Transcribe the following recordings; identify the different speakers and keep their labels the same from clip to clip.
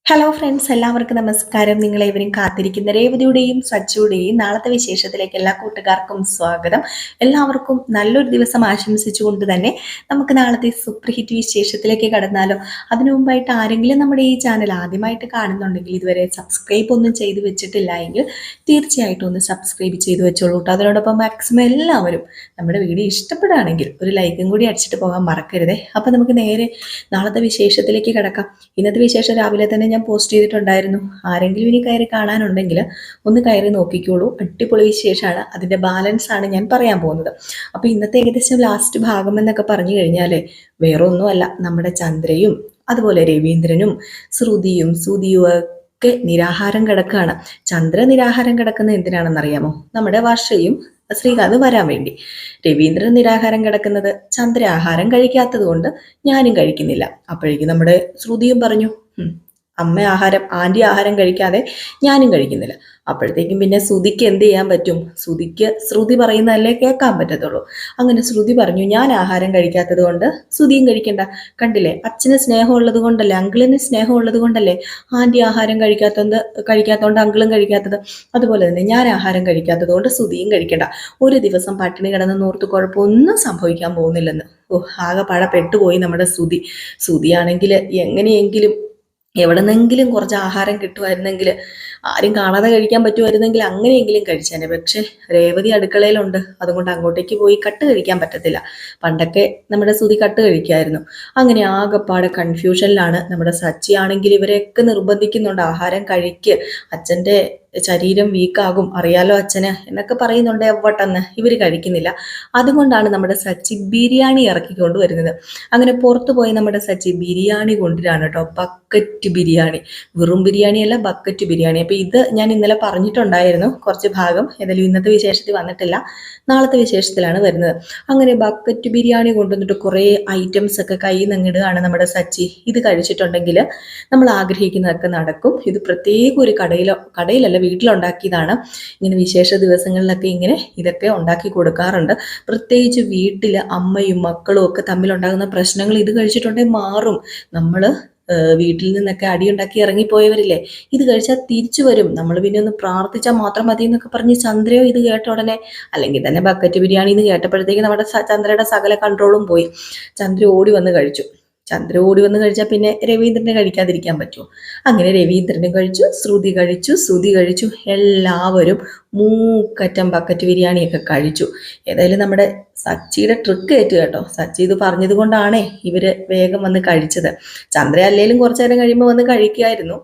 Speaker 1: Hello friends, എല്ലാവർക്കും നമസ്കാരം. നിങ്ങളേവരും കാത്തിരിക്കുന്ന രേവതിയുടെയും സച്ചുടെയും നാളത്തെ വിശേഷത്തിലേക്ക് എല്ലാ കൂട്ടുകാർക്കും സ്വാഗതം. എല്ലാവർക്കും നല്ലൊരു ദിവസം ആശംസിച്ചുകൊണ്ട് തന്നെ നമുക്ക് നാളത്തെ സൂപ്പർ ഹിറ്റ് വിശേഷത്തിലേക്ക് കടന്നാലോ. അതിനു മുമ്പായിട്ട് ആരെങ്കിലും നമ്മുടെ ഈ ചാനൽ ആദ്യമായിട്ട് കാണുന്നുണ്ടെങ്കിൽ ഇതുവരെ സബ്സ്ക്രൈബ് ഒന്നും ചെയ്തു വെച്ചിട്ടില്ല എങ്കിൽ തീർച്ചയായിട്ടും ഒന്ന് സബ്സ്ക്രൈബ് ചെയ്തു വെച്ചോളൂ കേട്ടോ. അതിനോടൊപ്പം മാക്സിമം എല്ലാവരും നമ്മുടെ വീഡിയോ ഇഷ്ടപ്പെടുകയാണെങ്കിൽ ഒരു ലൈക്കും കൂടി അടിച്ചിട്ട് പോകാൻ മറക്കരുതേ. അപ്പം നമുക്ക് നേരെ നാളത്തെ വിശേഷത്തിലേക്ക് കിടക്കാം. ഇന്നത്തെ വിശേഷം രാവിലെ തന്നെ ഞാൻ പോസ്റ്റ് ചെയ്തിട്ടുണ്ടായിരുന്നു. ആരെങ്കിലും ഇനി കയറി കാണാനുണ്ടെങ്കിൽ ഒന്ന് കയറി നോക്കിക്കോളൂ. അടിപൊളി വിശേഷമാണ്. അതിന്റെ ബാലൻസ് ആണ് ഞാൻ പറയാൻ പോകുന്നത്. അപ്പൊ ഇന്നത്തെ ഏകദേശം ലാസ്റ്റ് ഭാഗം എന്നൊക്കെ പറഞ്ഞു കഴിഞ്ഞാല് വേറെ ഒന്നുമല്ല, നമ്മുടെ ചന്ദ്രയും അതുപോലെ രവീന്ദ്രനും ശ്രുതിയും സുതിയും ഒക്കെ നിരാഹാരം കിടക്കുകയാണ്. ചന്ദ്ര നിരാഹാരം കിടക്കുന്ന എന്തിനാണെന്നറിയാമോ? നമ്മുടെ വർഷയും ശ്രീകാന്ത് വരാൻ വേണ്ടി. രവീന്ദ്രൻ നിരാഹാരം കിടക്കുന്നത് ചന്ദ്ര ആഹാരം കഴിക്കാത്തത് കൊണ്ട് ഞാനും കഴിക്കുന്നില്ല. അപ്പോഴേക്കും നമ്മുടെ ശ്രുതിയും പറഞ്ഞു, ആന്റി ആഹാരം കഴിക്കാതെ ഞാനും കഴിക്കുന്നില്ല. അപ്പോഴത്തേക്കും പിന്നെ ശ്രുതിക്ക് എന്ത് ചെയ്യാൻ പറ്റും? ശ്രുതിക്ക് ശ്രുതി പറയുന്നതല്ലേ കേൾക്കാൻ പറ്റത്തുള്ളൂ. അങ്ങനെ ശ്രുതി പറഞ്ഞു, ഞാൻ ആഹാരം കഴിക്കാത്തത് കൊണ്ട് ശ്രുതിയും കഴിക്കണ്ട. കണ്ടില്ലേ, അച്ഛന് സ്നേഹമുള്ളത് കൊണ്ടല്ലേ, അങ്കിളിന് സ്നേഹമുള്ളത് കൊണ്ടല്ലേ ആന്റി ആഹാരം കഴിക്കാത്തതുകൊണ്ട് അങ്കിളും കഴിക്കാത്തത്. അതുപോലെ തന്നെ ഞാൻ ആഹാരം കഴിക്കാത്തത് കൊണ്ട് ശ്രുതിയും കഴിക്കണ്ട. ഒരു ദിവസം പട്ടിണി കിടന്ന് ഓർത്ത് കുഴപ്പമൊന്നും സംഭവിക്കാൻ പോകുന്നില്ലെന്ന്. ആകെപ്പാടെ പെട്ടുപോയി നമ്മുടെ ശ്രുതിയാണെങ്കിൽ എങ്ങനെയെങ്കിലും എവിടെന്നെങ്കിലും കുറച്ച് ആഹാരം കിട്ടുമായിരുന്നെങ്കിൽ, ആരും കാണാതെ കഴിക്കാൻ പറ്റുമായിരുന്നെങ്കിൽ അങ്ങനെയെങ്കിലും കഴിച്ചേനെ. പക്ഷെ രേവതി അടുക്കളയിലുണ്ട്, അതുകൊണ്ട് അങ്ങോട്ടേക്ക് പോയി കട്ട് കഴിക്കാൻ പറ്റത്തില്ല. പണ്ടൊക്കെ നമ്മുടെ ശ്രുതി കട്ട് കഴിക്കായിരുന്നു. അങ്ങനെ ആകെപ്പാടെ കൺഫ്യൂഷനിലാണ് നമ്മുടെ സച്ചി. ആണെങ്കിൽ ഇവരെയൊക്കെ നിർബന്ധിക്കുന്നുണ്ട്, ആഹാരം കഴിക്ക്, അച്ഛൻ്റെ ശരീരം വീക്കാകും, അറിയാലോ അച്ഛന് എന്നൊക്കെ പറയുന്നുണ്ട്. എവട്ടെന്ന് ഇവർ കഴിക്കുന്നില്ല. അതുകൊണ്ടാണ് നമ്മുടെ സച്ചി ബിരിയാണി ഇറക്കിക്കൊണ്ട് വരുന്നത്. അങ്ങനെ പുറത്തു പോയി നമ്മുടെ സച്ചി ബിരിയാണി കൊണ്ടുവരാണ് കേട്ടോ. ബക്കറ്റ് ബിരിയാണി, വെറും ബിരിയാണിയല്ല, ബക്കറ്റ് ബിരിയാണി. അപ്പൊ ഇത് ഞാൻ ഇന്നലെ പറഞ്ഞിട്ടുണ്ടായിരുന്നു കുറച്ച് ഭാഗം. ഏതായാലും ഇന്നത്തെ വിശേഷത്തിൽ വന്നിട്ടില്ല, നാളത്തെ വിശേഷത്തിലാണ് വരുന്നത്. അങ്ങനെ ബക്കറ്റ് ബിരിയാണി കൊണ്ടുവന്നിട്ട് കുറേ ഐറ്റംസ് ഒക്കെ കയ്യിൽ നിന്നിടുകയാണ് നമ്മുടെ സച്ചി. ഇത് കഴിച്ചിട്ടുണ്ടെങ്കിൽ നമ്മൾ ആഗ്രഹിക്കുന്നതൊക്കെ നടക്കും. ഇത് പ്രത്യേക ഒരു കടയിലല്ല, വീട്ടിലുണ്ടാക്കിയതാണ്. ഇങ്ങനെ വിശേഷ ദിവസങ്ങളിലൊക്കെ ഇങ്ങനെ ഇതൊക്കെ ഉണ്ടാക്കി കൊടുക്കാറുണ്ട്. പ്രത്യേകിച്ച് വീട്ടിൽ അമ്മയും മക്കളും ഒക്കെ തമ്മിലുണ്ടാകുന്ന പ്രശ്നങ്ങൾ ഇത് കഴിച്ചിട്ടുണ്ടെങ്കിൽ മാറും. നമ്മൾ വീട്ടിൽ നിന്നൊക്കെ അടിയുണ്ടാക്കി ഇറങ്ങിപ്പോയവരില്ലേ, ഇത് കഴിച്ചാൽ തിരിച്ചു വരും, നമ്മൾ പിന്നെ ഒന്ന് പ്രാർത്ഥിച്ചാൽ മാത്രം മതി എന്നൊക്കെ പറഞ്ഞ് ചന്ദ്രയോ ഇത് കേട്ട ഉടനെ, അല്ലെങ്കിൽ തന്നെ ബക്കറ്റ് ബിരിയാണി എന്ന് കേട്ടപ്പോഴത്തേക്ക് നമ്മുടെ ചന്ദ്രയുടെ സകല കൺട്രോളും പോയി. ചന്ദ്ര ഓടി വന്ന് കഴിച്ചു. കഴിച്ചാൽ പിന്നെ രവീന്ദ്രനെ കഴിക്കാതിരിക്കാൻ പറ്റുമോ? അങ്ങനെ രവീന്ദ്രനും കഴിച്ചു, ശ്രുതി കഴിച്ചു. എല്ലാവരും മൂക്കറ്റം ബക്കറ്റ് ബിരിയാണിയൊക്കെ കഴിച്ചു. ഏതായാലും നമ്മുടെ സച്ചിയുടെ ട്രിക്ക് ഏറ്റു കേട്ടോ. സച്ചി ഇത് പറഞ്ഞത് കൊണ്ടാണേ ഇവര് വേഗം വന്ന് കഴിച്ചത്. ചന്ദ്ര അല്ലേലും കുറച്ചു നേരം കഴിയുമ്പോൾ വന്ന് കഴിക്കുമായിരുന്നു.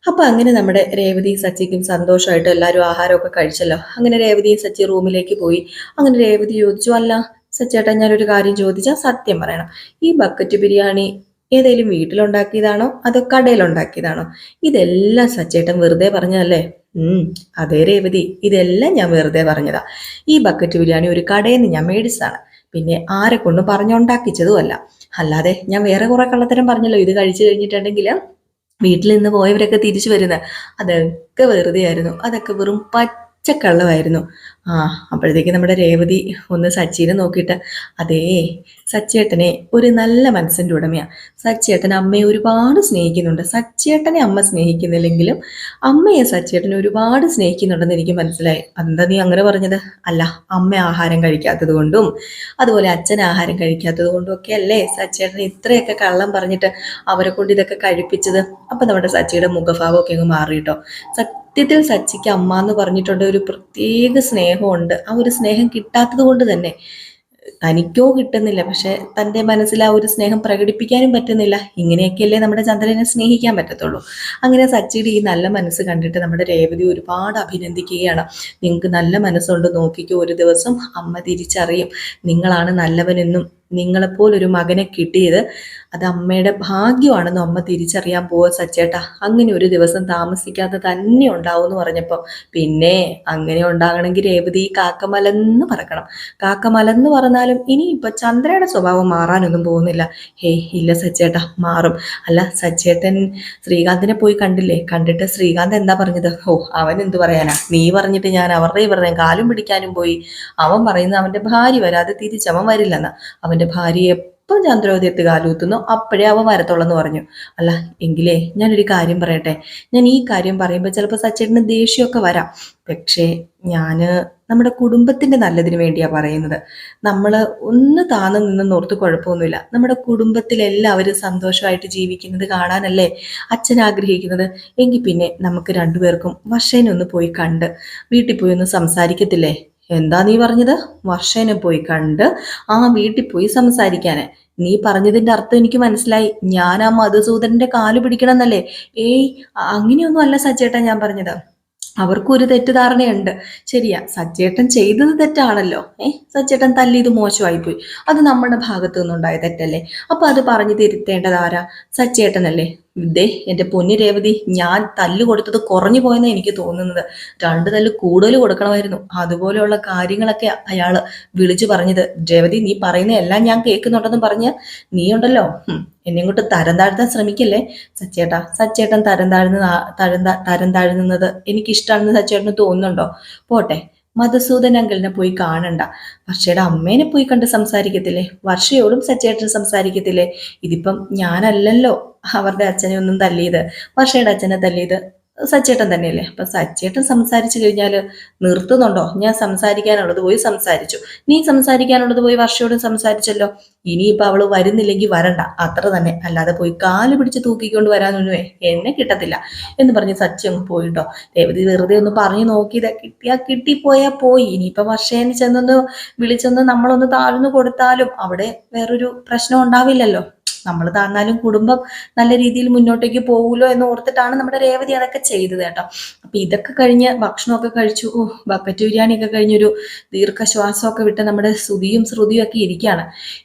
Speaker 1: അപ്പൊ അങ്ങനെ നമ്മുടെ രേവതി സച്ചിക്കും സന്തോഷമായിട്ട് എല്ലാവരും ആഹാരമൊക്കെ കഴിച്ചല്ലോ. അങ്ങനെ രേവതിയും സച്ചി റൂമിലേക്ക് പോയി. അങ്ങനെ രേവതി ചോദിച്ചു, അല്ല സച്ചേട്ടാ, ഞാനൊരു കാര്യം ചോദിച്ചാൽ സത്യം പറയണം. ഈ ബക്കറ്റ് ബിരിയാണി ഏതെങ്കിലും വീട്ടിലുണ്ടാക്കിയതാണോ അതോ കടയിലുണ്ടാക്കിയതാണോ? ഇതെല്ലാം സച്ചേട്ടൻ വെറുതെ പറഞ്ഞതല്ലേ? അതേ രേവതി, ഇതെല്ലാം ഞാൻ വെറുതെ പറഞ്ഞതാ. ഈ ബക്കറ്റ് ബിരിയാണി ഒരു കടയിൽ നിന്ന് ഞാൻ മേടിച്ചതാണ്, പിന്നെ ആരെ കൊണ്ടും പറഞ്ഞുണ്ടാക്കിച്ചതും അല്ല. അല്ലാതെ ഞാൻ വേറെ കുറെ കള്ളത്തരം പറഞ്ഞല്ലോ. ഇത് കഴിച്ചു കഴിഞ്ഞിട്ടുണ്ടെങ്കിൽ വീട്ടിൽ നിന്ന് പോയവരൊക്കെ തിരിച്ചു വരുന്നത്, അതൊക്കെ വെറുതെ ആയിരുന്നു. അതൊക്കെ വെറും പച്ചക്കള്ളമായിരുന്നു. അപ്പോഴത്തേക്ക് നമ്മുടെ രേവതി ഒന്ന് സച്ചിനെ നോക്കിയിട്ട്, അതേ സച്ചിയേട്ടനെ ഒരു നല്ല മനസ്സിൻ്റെ ഉടമയാണ്. സച്ചിയേട്ടൻ അമ്മയെ ഒരുപാട് സ്നേഹിക്കുന്നുണ്ട്. സച്ചിയേട്ടനെ അമ്മ സ്നേഹിക്കുന്നില്ലെങ്കിലും അമ്മയെ സച്ചിയേട്ടനെ ഒരുപാട് സ്നേഹിക്കുന്നുണ്ടെന്ന് എനിക്ക് മനസ്സിലായി. അതെന്താ നീ അങ്ങനെ പറഞ്ഞത്? അല്ല, അമ്മ ആഹാരം കഴിക്കാത്തത് കൊണ്ടും അതുപോലെ അച്ഛൻ ആഹാരം കഴിക്കാത്തത് കൊണ്ടും ഒക്കെ അല്ലേ സച്ചിയേട്ടൻ ഇത്രയൊക്കെ കള്ളം പറഞ്ഞിട്ട് അവരെ കൊണ്ട് ഇതൊക്കെ കഴിപ്പിച്ചത്. അപ്പൊ നമ്മുടെ സച്ചിയുടെ മുഖഭാവമൊക്കെ അങ്ങ് മാറിയിട്ടോ. സത്യത്തിൽ സച്ചിക്ക് അമ്മ എന്ന് പറഞ്ഞിട്ടുണ്ട് ഒരു പ്രത്യേക സ്നേഹമുണ്ട്. ആ ഒരു സ്നേഹം കിട്ടാത്തത് കൊണ്ട് തന്നെ, തനിക്കോ കിട്ടുന്നില്ല, പക്ഷെ തൻ്റെ മനസ്സിൽ ആ ഒരു സ്നേഹം പ്രകടിപ്പിക്കാനും പറ്റുന്നില്ല. ഇങ്ങനെയൊക്കെയല്ലേ നമ്മുടെ ചന്ദ്രനെ സ്നേഹിക്കാൻ പറ്റത്തുള്ളൂ. അങ്ങനെ സച്ചിയുടെ ഈ നല്ല മനസ്സ് കണ്ടിട്ട് നമ്മുടെ രേവതി ഒരുപാട് അഭിനന്ദിക്കുകയാണ്. നിങ്ങൾക്ക് നല്ല മനസ്സുണ്ട്, നോക്കിക്കോ, ഒരു ദിവസം അമ്മ തിരിച്ചറിയും നിങ്ങളാണ് നല്ലവനെന്നും നിങ്ങളെപ്പോലൊരു മകനെ കിട്ടിയത് അത് അമ്മയുടെ ഭാഗ്യമാണെന്നും അമ്മ തിരിച്ചറിയാൻ പോവാ സച്ചേട്ടാ. അങ്ങനെ ഒരു ദിവസം താമസിക്കാതെ തന്നെ ഉണ്ടാവും എന്ന് പറഞ്ഞപ്പോൾ, പിന്നെ അങ്ങനെ ഉണ്ടാകണമെങ്കിൽ രേവതി കാക്കമലന്ന് പറക്കണം. കാക്കമലന്ന് പറഞ്ഞാലും ഇനിയിപ്പോൾ ചന്ദ്രയുടെ സ്വഭാവം മാറാനൊന്നും പോകുന്നില്ല. ഇല്ല സച്ചേട്ടാ, മാറും. അല്ല, സച്ചേട്ടൻ ശ്രീകാന്തിനെ പോയി കണ്ടില്ലേ? കണ്ടിട്ട് ശ്രീകാന്ത് എന്താ പറഞ്ഞത്? അവൻ എന്ത് പറയാനാ? നീ പറഞ്ഞിട്ട് ഞാൻ ഇവരുടെയും കാലും പിടിക്കാനും പോയി. അവൻ പറയുന്നത് അവൻ്റെ ഭാര്യ വരാതെ തിരിച്ചവൻ വരില്ലെന്ന്. അവൻ്റെ ഭാര്യയെ എപ്പം ചന്ദ്രോദയത്ത് കാലുകുത്തുന്നു അപ്പോഴേ അവൻ വരത്തുള്ളെന്ന് പറഞ്ഞു. അല്ല എങ്കിലേ ഞാനൊരു കാര്യം പറയട്ടെ. ഞാൻ ഈ കാര്യം പറയുമ്പോൾ ചിലപ്പോൾ സച്ചേട്ടന് ദേഷ്യമൊക്കെ വരാം. പക്ഷേ ഞാന് നമ്മുടെ കുടുംബത്തിന്റെ നല്ലതിന് വേണ്ടിയാ പറയുന്നത്. നമ്മൾ ഒന്ന് താന്നു നിന്നോർത്ത് കുഴപ്പമൊന്നുമില്ല. നമ്മുടെ കുടുംബത്തിൽ എല്ലാവരും സന്തോഷമായിട്ട് ജീവിക്കുന്നത് കാണാനല്ലേ അച്ഛൻ ആഗ്രഹിക്കുന്നത്. എങ്കിൽ പിന്നെ നമുക്ക് രണ്ടുപേർക്കും വർഷേനെ ഒന്ന് പോയി കണ്ട് വീട്ടിൽ പോയി ഒന്ന് സംസാരിക്കത്തില്ലേ? എന്താ നീ പറഞ്ഞത്? വർഷേനെ പോയി കണ്ട് ആ വീട്ടിൽ പോയി സംസാരിക്കാന്? നീ പറഞ്ഞതിന്റെ അർത്ഥം എനിക്ക് മനസ്സിലായി. ഞാൻ ആ മധുസൂദനന്റെ കാല് പിടിക്കണം എന്നല്ലേ? ഏയ്, അങ്ങനെയൊന്നും അല്ല സച്ചേട്ടാ ഞാൻ പറഞ്ഞത്. അവർക്കും ഒരു തെറ്റിദ്ധാരണയുണ്ട്. ശരിയാ, സച്ചേട്ടൻ ചെയ്തത് തെറ്റാണല്ലോ. സച്ചേട്ടൻ തല്ലിയത് മോശമായിപ്പോയി. അത് നമ്മുടെ ഭാഗത്തു നിന്നുണ്ടായ തെറ്റല്ലേ? അപ്പൊ അത് പറഞ്ഞു തിരുത്തേണ്ടത് ആരാ? സച്ചേട്ടനല്ലേ? ഇതേ എന്റെ പൊന്നി രേവതി, ഞാൻ തല്ല് കൊടുത്തത് കുറഞ്ഞു പോയെന്ന് എനിക്ക് തോന്നുന്നത്. 2 തല്ല് കൂടുതൽ കൊടുക്കണമായിരുന്നു. അതുപോലെയുള്ള കാര്യങ്ങളൊക്കെ അയാള് വിളിച്ചു പറഞ്ഞത്. രേവതി, നീ പറയുന്ന എല്ലാം ഞാൻ കേൾക്കുന്നുണ്ടെന്ന് പറഞ്ഞ് നീ ഉണ്ടല്ലോ, എന്നെ ഇങ്ങോട്ട് തരം താഴ്ത്താൻ ശ്രമിക്കല്ലേ. സച്ചേട്ടൻ തരം താഴ്ന്നത് എനിക്കിഷ്ടമാണെന്ന് സച്ചേട്ടന് തോന്നുന്നുണ്ടോ? പോട്ടെ, മധുസൂദൻ അങ്കിളിനെ പോയി കാണണ്ട. വർഷയുടെ അമ്മേനെ പോയി കണ്ട് സംസാരിക്കത്തില്ലേ? വർഷയോടും സച്ചേട്ടൻ സംസാരിക്കത്തില്ലേ? ഇതിപ്പം ഞാനല്ലല്ലോ അവരുടെ അച്ഛനെ ഒന്നും തല്ലിയത്. വർഷയുടെ അച്ഛനെ തല്ലിയത് സച്ചേട്ടൻ തന്നെയല്ലേ? അപ്പൊ സച്ചേട്ടൻ സംസാരിച്ചു കഴിഞ്ഞാൽ നിർത്തുന്നുണ്ടോ? ഞാൻ സംസാരിക്കാനുള്ളത് പോയി സംസാരിച്ചു, നീ സംസാരിക്കാനുള്ളത് പോയി വർഷയോടും സംസാരിച്ചല്ലോ. ഇനിയിപ്പൊ അവള് വരുന്നില്ലെങ്കിൽ വരണ്ട, അത്ര തന്നെ. അല്ലാതെ പോയി കാല് പിടിച്ച് തൂക്കിക്കൊണ്ട് വരാനൊന്നുമേ എന്നെ കിട്ടത്തില്ല എന്ന് പറഞ്ഞ് സച്ചി അങ്ങ് പോയിട്ടോ. രേവതി വെറുതെ ഒന്ന് പറഞ്ഞു നോക്കിയത്, കിട്ടിപ്പോയാ പോയി. ഇനിയിപ്പൊ വർഷേനെ ചെന്നൊന്ന് വിളിച്ചൊന്ന് നമ്മളൊന്ന് താഴ്ന്നു കൊടുത്താലും അവിടെ വേറൊരു പ്രശ്നം ഉണ്ടാവില്ലല്ലോ. നമ്മൾ താഴ്ന്നാലും കുടുംബം നല്ല രീതിയിൽ മുന്നോട്ടേക്ക് പോകുമല്ലോ എന്ന് ഓർത്തിട്ടാണ് നമ്മുടെ രേവതി അതൊക്കെ ചെയ്തത് കേട്ടോ. അപ്പൊ ഇതൊക്കെ കഴിഞ്ഞ് ഭക്ഷണമൊക്കെ കഴിച്ചു, ബക്കറ്റ് ബിരിയാണിയൊക്കെ കഴിഞ്ഞൊരു ദീർഘശ്വാസമൊക്കെ വിട്ട് നമ്മുടെ ശ്രുതിയും ഒക്കെ ഇരിക്കുകയാണ്.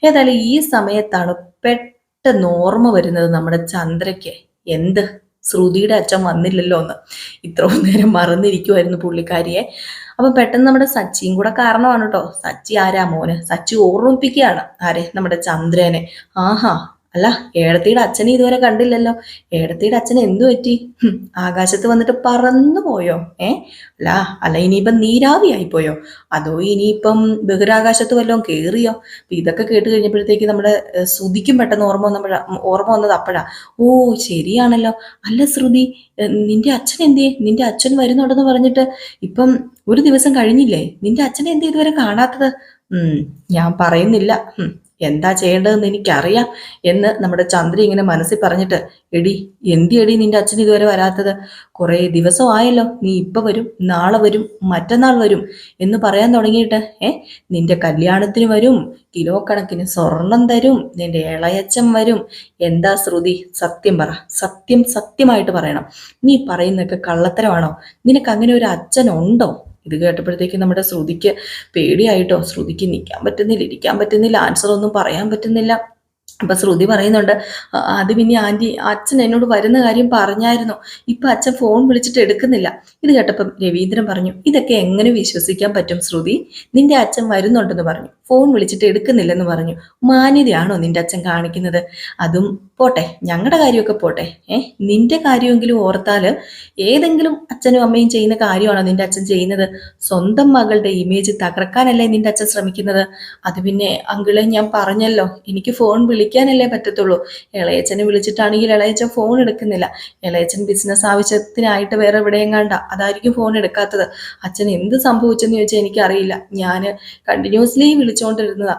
Speaker 1: ഏതായാലും ഈ സമയത്താണ് പെട്ടെന്ന് ഓർമ്മ വരുന്നത് നമ്മുടെ ചന്ദ്രയ്ക്ക്. എന്ത്, ശ്രുതിയുടെ അച്ഛൻ വന്നില്ലല്ലോ എന്ന്. ഇത്രയും നേരം മറന്നിരിക്കുമായിരുന്നു പുള്ളിക്കാരിയെ. അപ്പൊ പെട്ടെന്ന് നമ്മുടെ സച്ചിയും കൂടെ കാരണമാണ് കേട്ടോ. സച്ചി ആരാ മോന്? സച്ചി ഓർമ്മിപ്പിക്കുകയാണ് ആരെ? നമ്മുടെ ചന്ദ്രനെ. ആഹാ, അല്ല ഏടത്തിയുടെ അച്ഛനെ ഇതുവരെ കണ്ടില്ലല്ലോ. ഏടത്തിയുടെ അച്ഛന് എന്തു പറ്റി? ആകാശത്ത് വന്നിട്ട് പറന്നു പോയോ? അല്ല ഇനിയിപ്പം നീരാവിയായി പോയോ? അതോ ഇനിയിപ്പം ബഹിരാകാശത്ത് വല്ലതും കേറിയോ? ഇതൊക്കെ കേട്ട് കഴിഞ്ഞപ്പോഴത്തേക്ക് നമ്മുടെ ശ്രുതിക്കും പെട്ടെന്ന് ഓർമ്മ വന്നത് അപ്പോഴാ. ഓ ശരിയാണല്ലോ. അല്ല ശ്രുതി, നിന്റെ അച്ഛൻ എന്തേ? നിന്റെ അച്ഛൻ വരുന്നുണ്ടെന്ന് പറഞ്ഞിട്ട് ഇപ്പം ഒരു ദിവസം കഴിഞ്ഞില്ലേ? നിന്റെ അച്ഛനെ എന്തേ ഇതുവരെ കാണാത്തത്? ഞാൻ പറയുന്നില്ല, എന്താ ചെയ്യേണ്ടതെന്ന് എനിക്കറിയാം എന്ന് നമ്മുടെ ചന്ദ്ര ഇങ്ങനെ മനസ്സിൽ പറഞ്ഞിട്ട്, എടി എന്തിയടി നിന്റെ അച്ഛൻ ഇതുവരെ വരാത്തത്? കുറേ ദിവസമായല്ലോ, നീ ഇപ്പൊ വരും, നാളെ വരും, മറ്റന്നാൾ വരും എന്ന് പറയാൻ തുടങ്ങിയിട്ട്. നിന്റെ കല്യാണത്തിന് വരും, കിലോ കണക്കിന് സ്വർണം തരും, നിന്റെ ഇളയച്ചൻ വരും. എന്താ ശ്രുതി, സത്യം പറ, സത്യമായിട്ട് പറയണം. നീ പറയുന്നതൊക്കെ കള്ളത്തരമാണോ? നിനക്ക് അങ്ങനെ ഒരു അച്ഛനുണ്ടോ? ഇത് കേട്ടപ്പോഴത്തേക്ക് നമ്മുടെ ശ്രുതിക്ക് പേടിയായിട്ടോ. ശ്രുതിക്ക് നിൽക്കാൻ പറ്റുന്നില്ല, ഇരിക്കാൻ പറ്റുന്നില്ല, ആൻസർ ഒന്നും പറയാൻ പറ്റുന്നില്ല. അപ്പൊ ശ്രുതി പറയുന്നുണ്ട്, അത് പിന്നെ ആന്റി, അച്ഛൻ എന്നോട് വരുന്ന കാര്യം പറഞ്ഞായിരുന്നു, ഇപ്പൊ അച്ഛൻ ഫോൺ വിളിച്ചിട്ട് എടുക്കുന്നില്ല. ഇത് കേട്ടപ്പം രവീന്ദ്രൻ പറഞ്ഞു, ഇതൊക്കെ എങ്ങനെ വിശ്വസിക്കാൻ പറ്റും ശ്രുതി? നിന്റെ അച്ഛൻ വരുന്നുണ്ടെന്ന് പറഞ്ഞു, ഫോൺ വിളിച്ചിട്ട് എടുക്കുന്നില്ലെന്ന് പറഞ്ഞു. മാന്യതയാണോ നിന്റെ അച്ഛൻ കാണിക്കുന്നത്? അതും പോട്ടെ, ഞങ്ങളുടെ കാര്യമൊക്കെ പോട്ടെ, നിന്റെ കാര്യമെങ്കിലും ഓർത്താല് ഏതെങ്കിലും അച്ഛനും അമ്മയും ചെയ്യുന്ന കാര്യമാണോ നിന്റെ അച്ഛൻ ചെയ്യുന്നത്? സ്വന്തം മകളുടെ ഇമേജ് തകർക്കാനല്ലേ നിന്റെ അച്ഛൻ ശ്രമിക്കുന്നത്? അത് പിന്നെ അങ്കിളെ, ഞാൻ പറഞ്ഞല്ലോ, എനിക്ക് ഫോൺ വിളിക്കാനല്ലേ പറ്റത്തുള്ളൂ. ഇളയച്ചനെ വിളിച്ചിട്ടാണെങ്കിൽ ഇളയച്ചൻ ഫോൺ എടുക്കുന്നില്ല. ഇളയച്ചൻ ബിസിനസ് ആവശ്യത്തിനായിട്ട് വേറെ എവിടെയും കണ്ട, അതായിരിക്കും ഫോൺ എടുക്കാത്തത്. അച്ഛൻ എന്ത് സംഭവിച്ചെന്ന് ചോദിച്ചാൽ എനിക്കറിയില്ല. ഞാൻ കണ്ടിന്യൂസ്ലി വിളിച്ചുകൊണ്ടിരുന്നതാ.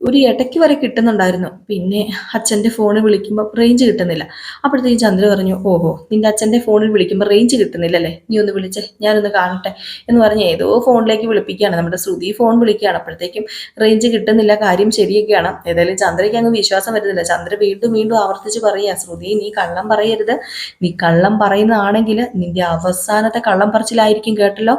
Speaker 1: ഒരു ഇടയ്ക്ക് വരെ കിട്ടുന്നുണ്ടായിരുന്നു, പിന്നെ അച്ഛൻ്റെ ഫോണിൽ വിളിക്കുമ്പോൾ റേഞ്ച് കിട്ടുന്നില്ല. അപ്പോഴത്തേക്ക് ചന്ദ്ര പറഞ്ഞു, ഓഹോ, നിന്റെ അച്ഛൻ്റെ ഫോണിൽ വിളിക്കുമ്പോൾ റേഞ്ച് കിട്ടുന്നില്ലല്ലേ, നീ ഒന്ന് വിളിച്ചേ, ഞാനൊന്ന് കാണട്ടെ എന്ന് പറഞ്ഞ് ഏതോ ഫോണിലേക്ക് വിളിപ്പിക്കുകയാണ്. നമ്മുടെ ശ്രുതി ഫോൺ വിളിക്കുകയാണ്. അപ്പോഴത്തേക്കും റേഞ്ച് കിട്ടുന്നില്ല, കാര്യം ശരിയൊക്കെയാണ്. ഏതായാലും ചന്ദ്രയ്ക്ക് അങ്ങ് വിശ്വാസം വരുന്നില്ല. ചന്ദ്ര വീണ്ടും ആവർത്തിച്ച് പറയുക, ശ്രുതി നീ കള്ളം പറയരുത്, നീ കള്ളം പറയുന്നതാണെങ്കിൽ നിന്റെ അവസാനത്തെ കള്ളം പറച്ചിലായിരിക്കും കേട്ടല്ലോ.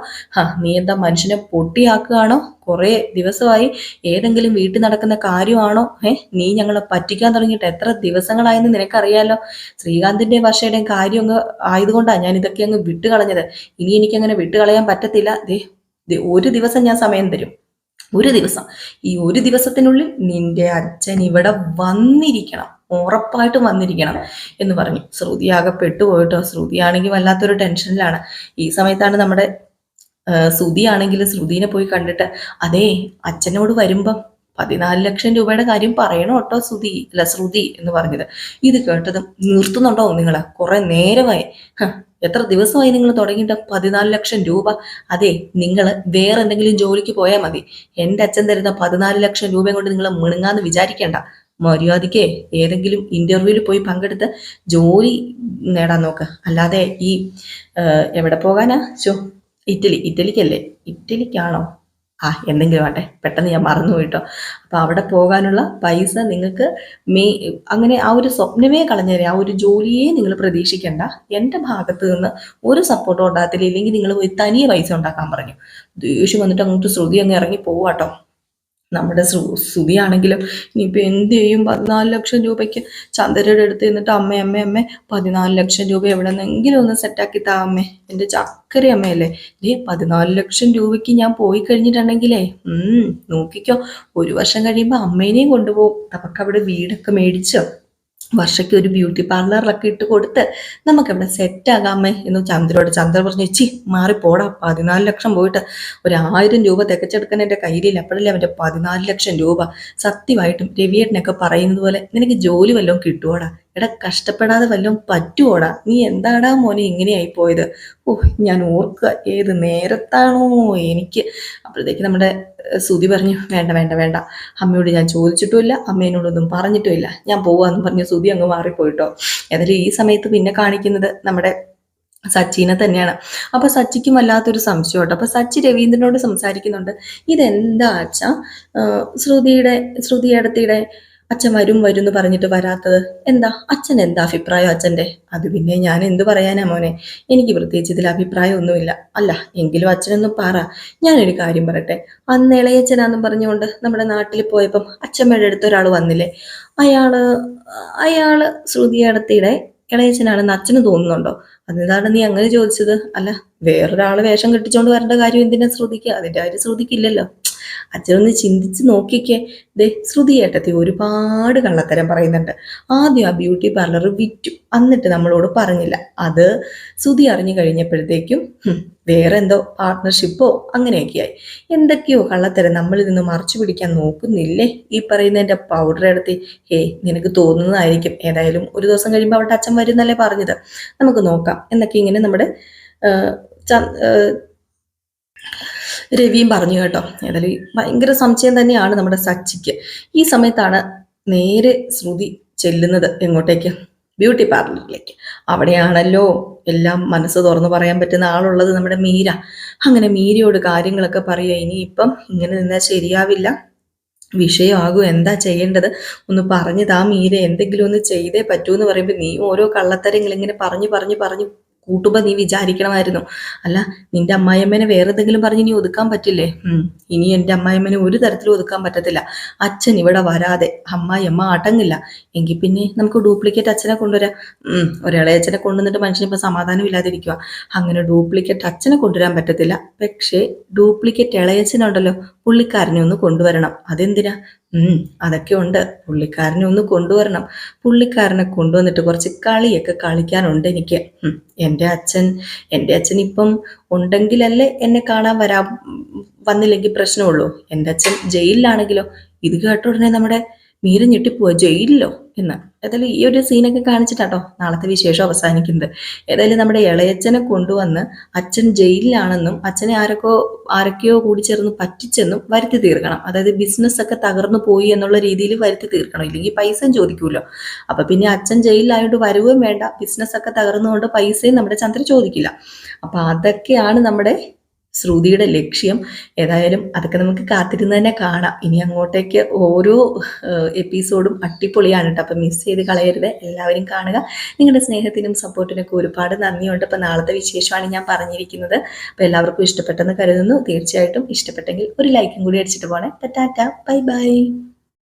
Speaker 1: നീ എന്താ മനുഷ്യനെ പൊട്ടിയാക്കുകയാണോ? കുറെ ദിവസമായി ഏതെങ്കിലും വീട്ടിൽ നടക്കുന്ന കാര്യമാണോ? നീ ഞങ്ങളെ പറ്റിക്കാൻ തുടങ്ങിയിട്ട് എത്ര ദിവസങ്ങളായെന്ന് നിനക്കറിയാലോ. ശ്രീകാന്തിന്റെ വർഷയുടെയും കാര്യം അങ്ങ് ആയതുകൊണ്ടാണ് ഞാൻ ഇതൊക്കെ അങ്ങ് വിട്ടുകളഞ്ഞത്. ഇനി എനിക്കങ്ങനെ വിട്ടുകളയാൻ പറ്റത്തില്ല. ഒരു ദിവസം ഞാൻ സമയം തരും, ഒരു ദിവസം. ഈ ഒരു ദിവസത്തിനുള്ളിൽ നിന്റെ അച്ഛൻ ഇവിടെ വന്നിരിക്കണം, ഉറപ്പായിട്ടും വന്നിരിക്കണം എന്ന് പറഞ്ഞു. ശ്രുതി ആകെ പെട്ടുപോയിട്ടോ. ശ്രുതിയാണെങ്കിൽ വല്ലാത്തൊരു ടെൻഷനിലാണ്. ഈ സമയത്താണ് നമ്മുടെ ശ്രുതിയാണെങ്കിൽ ശ്രുതിനെ പോയി കണ്ടിട്ട്, അതേ അച്ഛനോട് വരുമ്പം 14 ലക്ഷം രൂപയുടെ കാര്യം പറയണോ കേട്ടോ ശ്രുതി എന്ന് പറഞ്ഞത്. ഇത് കേട്ടതും നിർത്തുന്നുണ്ടോ നിങ്ങൾ? കുറെ നേരമായി, എത്ര ദിവസമായി നിങ്ങൾ തുടങ്ങിയിട്ട്? 14 ലക്ഷം രൂപ. അതെ, നിങ്ങൾ വേറെ എന്തെങ്കിലും ജോലിക്ക് പോയാൽ മതി. എൻ്റെ അച്ഛൻ തരുന്ന 14 ലക്ഷം രൂപയും കൊണ്ട് നിങ്ങൾ മിണുങ്ങാന്ന് വിചാരിക്കേണ്ട. മര്യാദയ്ക്ക് ഏതെങ്കിലും ഇന്റർവ്യൂവിൽ പോയി പങ്കെടുത്ത് ജോലി നേടാൻ നോക്ക്. അല്ലാതെ ഈ എവിടെ പോകാനാ? ഇറ്റലിക്കല്ലേ? ഇറ്റലിക്കാണോ? എന്തെങ്കിലും ആട്ടെ, പെട്ടെന്ന് ഞാൻ മറന്നു പോയിട്ടോ. അപ്പൊ അവിടെ പോകാനുള്ള പൈസ നിങ്ങൾക്ക് അങ്ങനെ ആ ഒരു സ്വപ്നമേ കളഞ്ഞേരെ, ആ ഒരു ജോലിയെ നിങ്ങൾ പ്രതീക്ഷിക്കേണ്ട. എൻ്റെ ഭാഗത്ത് നിന്ന് ഒരു സപ്പോർട്ടും ഉണ്ടാകത്തില്ല. ഇല്ലെങ്കിൽ നിങ്ങൾ പോയി തനിയെ പൈസ ഉണ്ടാക്കാൻ പറഞ്ഞു. ദേഷ്യം വന്നിട്ട് അങ്ങോട്ട് ശ്രുതി അങ്ങ് ഇറങ്ങി പോവാട്ടോ. നമ്മുടെ ശ്രുതിയാണെങ്കിലും ഇനിയിപ്പോൾ എന്ത് ചെയ്യും? 14 ലക്ഷം രൂപയ്ക്ക് ചന്ദ്രയുടെ അടുത്ത് നിന്നിട്ട് അമ്മ 14 ലക്ഷം രൂപ എവിടെ നിന്നെങ്കിലും ഒന്ന് സെറ്റാക്കി താ അമ്മേ, എൻ്റെ ചക്കര അമ്മയല്ലേ. 14 ലക്ഷം രൂപയ്ക്ക് ഞാൻ പോയി കഴിഞ്ഞിട്ടുണ്ടെങ്കിലേ നോക്കിക്കോ, ഒരു വർഷം കഴിയുമ്പോൾ അമ്മേനെയും കൊണ്ടുപോകും. നമുക്ക് അവിടെ വീടൊക്കെ മേടിച്ചോ, വർഷയ്ക്ക് ഒരു ബ്യൂട്ടി പാർലറിലൊക്കെ ഇട്ട് കൊടുത്ത് നമുക്കവിടെ സെറ്റാകാമേ എന്ന് ചന്ദ്ര പറഞ്ഞു. മാറിപ്പോടാ, 14 ലക്ഷം പോയിട്ട് 1000 രൂപ തികച്ചെടുക്കാൻ എൻ്റെ കയ്യിലില്ല. അപ്പോഴല്ലേ അവൻ്റെ 14 ലക്ഷം രൂപ. സത്യമായിട്ടും രവിയേട്ടനൊക്കെ പറയുന്നത് പോലെ നിനക്ക് ജോലി വല്ലതും കിട്ടുവോടാ? എടാ, കഷ്ടപ്പെടാതെ വല്ലതും പറ്റുവോടാ? നീ എന്താടാ മോനെ ഇങ്ങനെയായി പോയത്? ഞാൻ ഓർക്കുക ഏത് നേരത്താണോ എനിക്ക്. അപ്പോഴത്തേക്ക് നമ്മുടെ ശ്രുതി പറഞ്ഞു, വേണ്ട, അമ്മയോട് ഞാൻ ചോദിച്ചിട്ടുമില്ല, അമ്മേനോടൊന്നും പറഞ്ഞിട്ടുമില്ല, ഞാൻ പോവാന്ന് പറഞ്ഞു ശ്രുതി അങ്ങ് മാറിപ്പോയിട്ടോ. ഏതായാലും ഈ സമയത്ത് പിന്നെ കാണിക്കുന്നത് നമ്മുടെ സച്ചിനെ തന്നെയാണ്. അപ്പൊ സച്ചിക്കും വല്ലാത്തൊരു സംശയം കേട്ടോ. അപ്പൊ സച്ചി രവീന്ദ്രനോട് സംസാരിക്കുന്നുണ്ട്. ഇതെന്താ അച്ഛാ ശ്രുതി അടുത്തിടെ അച്ഛൻ വരും എന്ന് പറഞ്ഞിട്ട് വരാത്തത്? അച്ഛൻ എന്താ അഭിപ്രായം അച്ഛൻ്റെ? അത് പിന്നെ ഞാൻ എന്ത് പറയാനാ മോനെ, എനിക്ക് പ്രത്യേകിച്ച് ഇതിൽ അഭിപ്രായം ഒന്നുമില്ല. അല്ല എങ്കിലും അച്ഛനൊന്ന് പറ. ഞാനൊരു കാര്യം പറയട്ടെ, അന്ന് ഇളയച്ചനാന്നും പറഞ്ഞുകൊണ്ട് നമ്മുടെ നാട്ടിൽ പോയപ്പം അച്ഛമ്മയുടെ അടുത്ത് ഒരാൾ വന്നില്ലേ, അയാള് ശ്രുതി അടുത്തിടെ ഇളയച്ചനാണെന്ന് അച്ഛന് തോന്നുന്നുണ്ടോ? അതെന്താണ് നീ അങ്ങനെ ചോദിച്ചത്? അല്ല, വേറൊരാള് വേഷം കെട്ടിച്ചോണ്ട് വരേണ്ട കാര്യം എന്തിനാ ശ്രുതിക്ക്? അതിന്റെ കാര്യം ശ്രുതിക്കില്ലല്ലോ. അച്ഛനൊന്ന് ചിന്തിച്ച് നോക്കിക്കേ. ശ്രുതി ഏട്ടത്തി ഒരുപാട് കള്ളത്തരം പറയുന്നുണ്ട്. ആദ്യം ആ ബ്യൂട്ടി പാർലർ വിറ്റു, എന്നിട്ട് നമ്മളോട് പറഞ്ഞില്ല. അത് ശ്രുതി അറിഞ്ഞു കഴിഞ്ഞപ്പോഴത്തേക്കും വേറെ എന്തോ പാർട്ട്ണർഷിപ്പോ അങ്ങനെയൊക്കെയായി. എന്തൊക്കെയോ കള്ളത്തരം നമ്മളിൽ നിന്ന് മറച്ചു പിടിക്കാൻ നോക്കുന്നില്ലേ ഈ പറയുന്നതിന്റെ പൗഡർ എടുത്ത്. നിനക്ക് തോന്നുന്നതായിരിക്കും. ഏതായാലും ഒരു ദിവസം കഴിയുമ്പോൾ അവിടെ അച്ഛൻ വരുന്നല്ലേ പറഞ്ഞത്, നമുക്ക് നോക്കാം എന്നൊക്കെ ഇങ്ങനെ നമ്മുടെ രവിയും പറഞ്ഞു കേട്ടോ. ഏതായാലും ഭയങ്കര സംശയം തന്നെയാണ് നമ്മുടെ സച്ചിക്ക്. ഈ സമയത്താണ് നേരെ ശ്രുതി ചെല്ലുന്നത്. എങ്ങോട്ടേക്ക്? ബ്യൂട്ടി പാർലറിലേക്ക്. അവിടെയാണല്ലോ എല്ലാം മനസ്സ് തുറന്നു പറയാൻ പറ്റുന്ന ആളുള്ളത്, നമ്മുടെ മീര. അങ്ങനെ മീരയോട് കാര്യങ്ങളൊക്കെ പറയുക. ഇനിയിപ്പം ഇങ്ങനെ നിന്നാൽ ശരിയാവില്ല, വിഷയമാകും, എന്താ ചെയ്യേണ്ടത് ഒന്ന് പറഞ്ഞു താ മീര, എന്തെങ്കിലും ഒന്ന് ചെയ്തേ പറ്റൂ എന്ന് പറയുമ്പോൾ നീ ഓരോ കള്ളത്തരങ്ങൾ ഇങ്ങനെ പറഞ്ഞു കൂട്ടുമ്പോ നീ വിചാരിക്കണമായിരുന്നു. അല്ല, നിന്റെ അമ്മായിയമ്മനെ വേറെ എന്തെങ്കിലും പറഞ്ഞ് നീ ഒതുക്കാൻ പറ്റില്ലേ? ഇനി എൻ്റെ അമ്മായിയമ്മനെ ഒരു തരത്തിലും ഒതുക്കാൻ പറ്റത്തില്ല. അച്ഛൻ ഇവിടെ വരാതെ അമ്മായിയമ്മ അടങ്ങില്ല. എങ്കിൽ പിന്നെ നമുക്ക് ഡ്യൂപ്ലിക്കേറ്റ് അച്ഛനെ കൊണ്ടുവരാം. ഒരാളെ അച്ഛനെ കൊണ്ടുവന്നിട്ട് മനുഷ്യനിപ്പോൾ സമാധാനം ഇല്ലാതിരിക്കുക. അങ്ങനെ ഡ്യൂപ്ലിക്കേറ്റ് അച്ഛനെ കൊണ്ടുവരാൻ പറ്റത്തില്ല. പക്ഷേ ഡ്യൂപ്ലിക്കേറ്റ് ഇളയച്ചനുണ്ടല്ലോ, പുള്ളിക്കാരനെ ഒന്ന് കൊണ്ടുവരണം. അതെന്തിനാ? അതൊക്കെ ഉണ്ട്, പുള്ളിക്കാരനെ ഒന്ന് കൊണ്ടുവരണം. പുള്ളിക്കാരനെ കൊണ്ടുവന്നിട്ട് കുറച്ച് കളിയൊക്കെ കളിക്കാനുണ്ട് എനിക്ക്. എൻ്റെ അച്ഛൻ ഇപ്പം ഉണ്ടെങ്കിലല്ലേ എന്നെ കാണാൻ വന്നില്ലെങ്കിൽ പ്രശ്നമുള്ളൂ. എൻ്റെ അച്ഛൻ ജയിലിലാണെങ്കിലോ? ഇത് കേട്ട ഉടനെ നമ്മുടെ മീര ഞെട്ടിപ്പോവാ. ജയിലിലോ എന്ന്. ഏതായാലും ഈ ഒരു സീനൊക്കെ കാണിച്ചിട്ടാട്ടോ നാളത്തെ വിശേഷം അവസാനിക്കുന്നത്. ഏതായാലും നമ്മുടെ ഇളയച്ചനെ കൊണ്ടുവന്ന് അച്ഛൻ ജയിലിലാണെന്നും അച്ഛനെ ആരൊക്കെയോ കൂടി ചേർന്ന് പറ്റിച്ചെന്നും വരുത്തി തീർക്കണം. അതായത് ബിസിനസ് ഒക്കെ തകർന്നു പോയി എന്നുള്ള രീതിയിൽ വരുത്തി തീർക്കണം. ഇല്ലെങ്കിൽ പൈസയും ചോദിക്കൂല്ലോ. അപ്പൊ പിന്നെ അച്ഛൻ ജയിലിലായോണ്ട് വരുകയും വേണ്ട, ബിസിനസ് ഒക്കെ തകർന്നുകൊണ്ട് പൈസയും നമ്മുടെ ചന്ദ്ര ചോദിക്കില്ല. അപ്പൊ അതൊക്കെയാണ് നമ്മുടെ ശ്രുതിയുടെ ലക്ഷ്യം. ഏതായാലും അതൊക്കെ നമുക്ക് കാത്തിരുന്ന് തന്നെ കാണാം. ഇനി അങ്ങോട്ടേക്ക് ഓരോ എപ്പിസോഡും അടിപൊളിയാണ് കേട്ടോ. അപ്പം മിസ് ചെയ്ത് കളയരുത്, എല്ലാവരും കാണുക. നിങ്ങളുടെ സ്നേഹത്തിനും സപ്പോർട്ടിനൊക്കെ ഒരുപാട് നന്ദിയുണ്ട്. അപ്പം നാളത്തെ വിശേഷമാണ് ഞാൻ പറഞ്ഞിരിക്കുന്നത്. അപ്പം എല്ലാവർക്കും ഇഷ്ടപ്പെട്ടെന്ന് കരുതുന്നു. തീർച്ചയായിട്ടും ഇഷ്ടപ്പെട്ടെങ്കിൽ ഒരു ലൈക്കും കൂടി അടിച്ചിട്ട് പോണേ. Tata, bye bye.